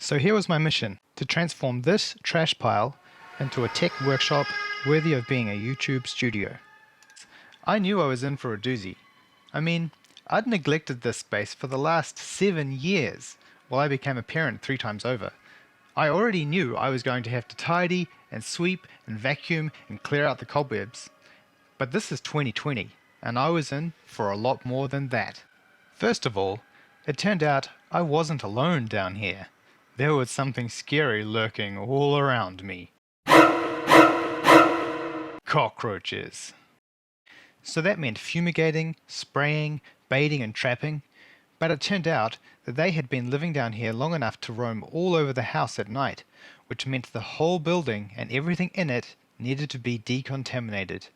So here was my mission, to transform this trash pile into a tech workshop worthy of being a YouTube studio. I knew I was in for a doozy. I mean, I'd neglected this space for the last 7 years while I became a parent 3 times over. I already knew I was going to have to tidy and sweep and vacuum and clear out the cobwebs. But this is 2020, and I was in for a lot more than that. First of all, it turned out I wasn't alone down here. There was something scary lurking all around me. Cockroaches. So that meant fumigating, spraying, baiting and trapping, but it turned out that they had been living down here long enough to roam all over the house at night, which meant the whole building and everything in it needed to be decontaminated.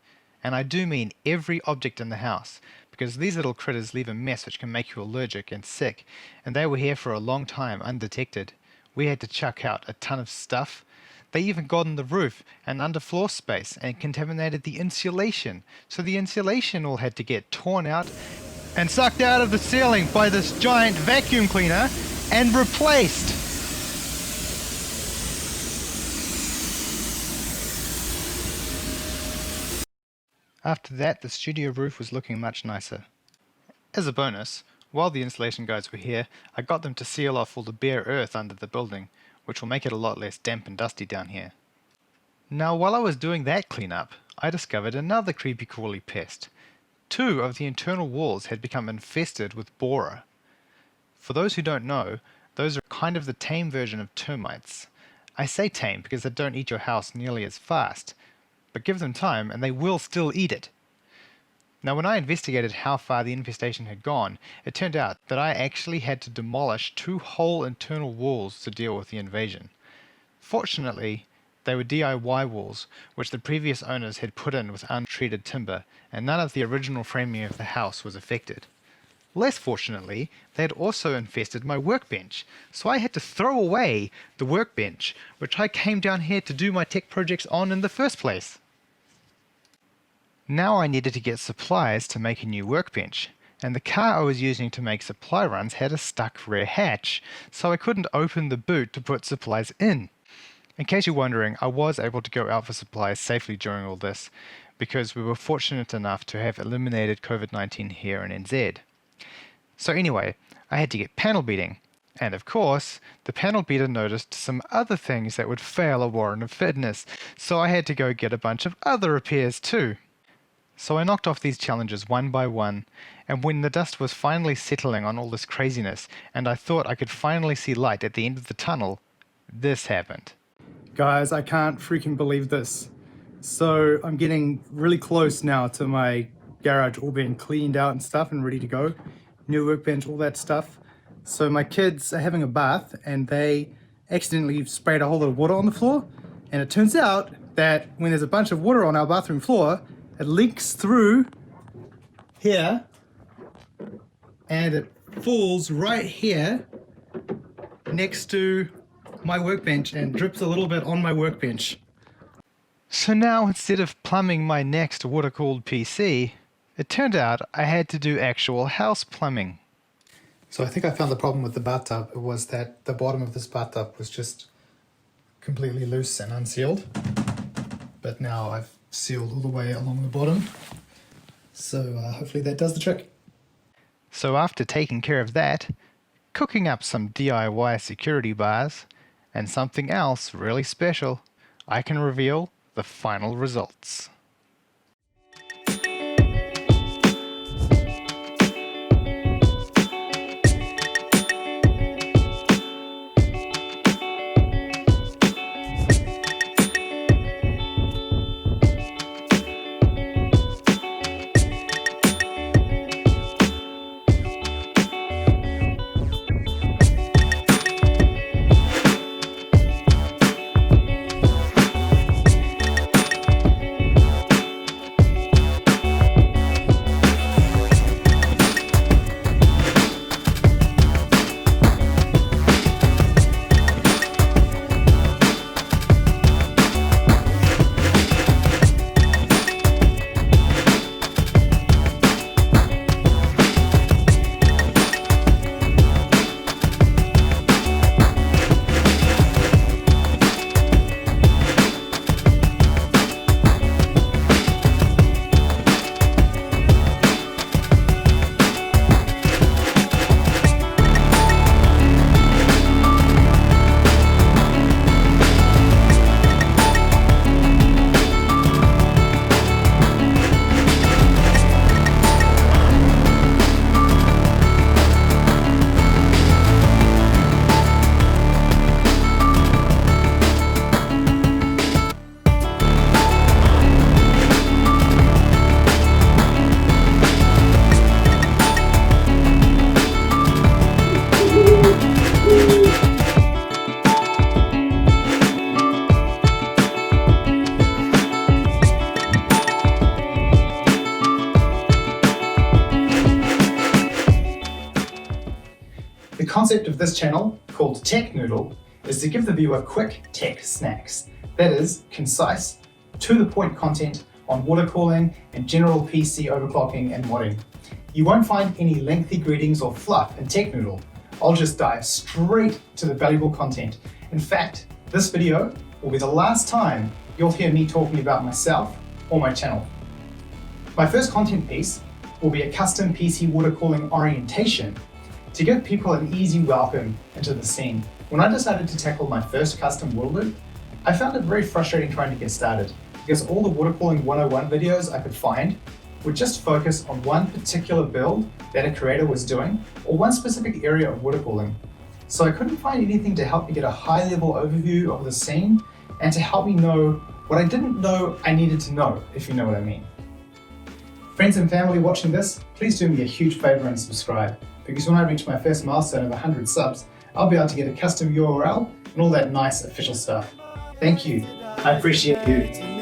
And I do mean every object in the house, because these little critters leave a mess which can make you allergic and sick, and they were here for a long time undetected. We had to chuck out a ton of stuff. They even got on the roof and underfloor space and contaminated the insulation, so the insulation all had to get torn out and sucked out of the ceiling by this giant vacuum cleaner and replaced. After that, the studio roof was looking much nicer. As a bonus, while the insulation guys were here, I got them to seal off all the bare earth under the building, which will make it a lot less damp and dusty down here. Now, while I was doing that cleanup, I discovered another creepy crawly pest. 2 of the internal walls had become infested with borer. For those who don't know, those are kind of the tame version of termites. I say tame because they don't eat your house nearly as fast, but give them time and they will still eat it. Now, when I investigated how far the infestation had gone, it turned out that I actually had to demolish 2 whole internal walls to deal with the invasion. Fortunately, they were DIY walls, which the previous owners had put in with untreated timber, and none of the original framing of the house was affected. Less fortunately, they had also infested my workbench, so I had to throw away the workbench, which I came down here to do my tech projects on in the first place. Now I needed to get supplies to make a new workbench, and the car I was using to make supply runs had a stuck rear hatch, so I couldn't open the boot to put supplies in. In case you're wondering, I was able to go out for supplies safely during all this, because we were fortunate enough to have eliminated COVID-19 here in NZ. So anyway, I had to get panel beating, and of course, the panel beater noticed some other things that would fail a warrant of fitness, so I had to go get a bunch of other repairs too. So I knocked off these challenges one by one, and when the dust was finally settling on all this craziness, and I thought I could finally see light at the end of the tunnel, this happened. Guys, I can't freaking believe this. So I'm getting really close now to my garage all being cleaned out and stuff and ready to go. New workbench, all that stuff. So my kids are having a bath and they accidentally sprayed a whole lot of water on the floor. And it turns out that when there's a bunch of water on our bathroom floor, it leaks through here and it falls right here next to my workbench and drips a little bit on my workbench. So now, instead of plumbing my next water-cooled PC, it turned out I had to do actual house plumbing. So I think I found the problem with the bathtub. It was that the bottom of this bathtub was just completely loose and unsealed. But now I've sealed all the way along the bottom. So hopefully that does the trick. So after taking care of that, cooking up some DIY security bars, and something else really special, I can reveal the final results. concept of this channel, called TechNoodle, is to give the viewer quick tech snacks. That is, concise, to the point content on water cooling and general PC overclocking and modding. You won't find any lengthy greetings or fluff in TechNoodle. I'll just dive straight to the valuable content. In fact, this video will be the last time you'll hear me talking about myself or my channel. My first content piece will be a custom PC water cooling orientation to give people an easy welcome into the scene. When I decided to tackle my first custom water loop, I found it very frustrating trying to get started because all the water cooling 101 videos I could find would just focus on one particular build that a creator was doing or one specific area of water cooling. So I couldn't find anything to help me get a high-level overview of the scene and to help me know what I didn't know I needed to know, if you know what I mean. Friends and family watching this, please do me a huge favor and subscribe, because when I reach my first milestone of 100 subs, I'll be able to get a custom URL and all that nice official stuff. Thank you. I appreciate you.